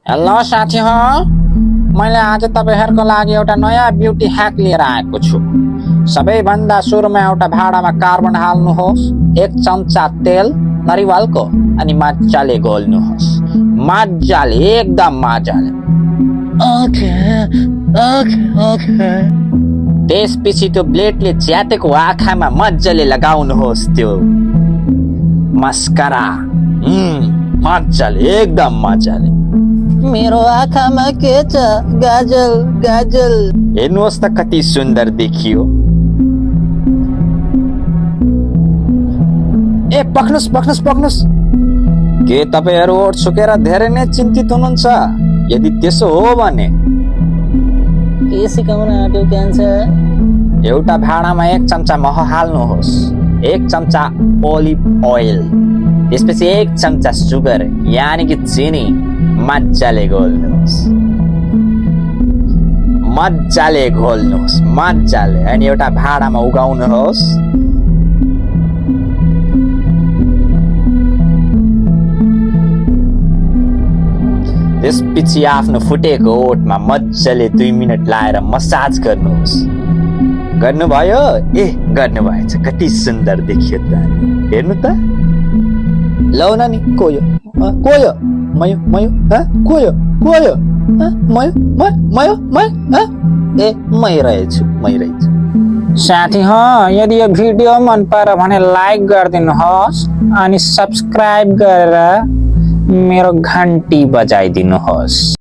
Hello साथी हो, मैले आज तपाईहरुको लागि एउटा नयाँ ब्युटी ह्याक लिएर आएको छु। सबैभन्दा सुरुमा एउटा भाँडामा कार्बन हाल्नुहोस्, 1 चम्चा तेल नरिवलको अनि मजाले घोल्नुहोस्। मजाले एकदम मजाले। ओके। त्यसपछि त्यो ब्लेडले च्यातेको आँखामा मजाले लगाउनुहोस् त्यो मास्कारा। मजाले एकदम मजाले। मेरो आँखामा के छ? गाजल गाजल। हेर्नुहोस् त कति सुन्दर देखियो। ए पक्नुस्। के तपाईहरु ओठ सुकेर धेरै नै चिन्तित हुनुहुन्छ? यदि त्यसो हो भने के सिकाउन आँट्यो क्यान्सर? एउटा भाँडामा 1 चम्चा मह हाल्नुहोस्, 1 चम्चा ओलिभ ओइल, त्यसपछि 1 चम्चा सुगर यानी कि चिनी मजाले घोल्नुहोस्। मजाले अनि एउटा भाँडामा उगाउनुहोस्। त्यसपछि आफ्नो फुटेको ओठमा मजाले 2 मिनेट लाएर मसाज गर्नुहोस्। गर्नुभयो? गर्नुभएछ। कति सुन्दर देखियो त। हेर्नु त। लौ न नि कोयो मयो कोयो मयो मै रहेछु। साथी हो, यदि यो भिडियो मन पर्यो भने लाइक गरिदिनुहोस् अनि सब्स्क्राइब गरेर मेरो घन्टी बजाइदिनुहोस्।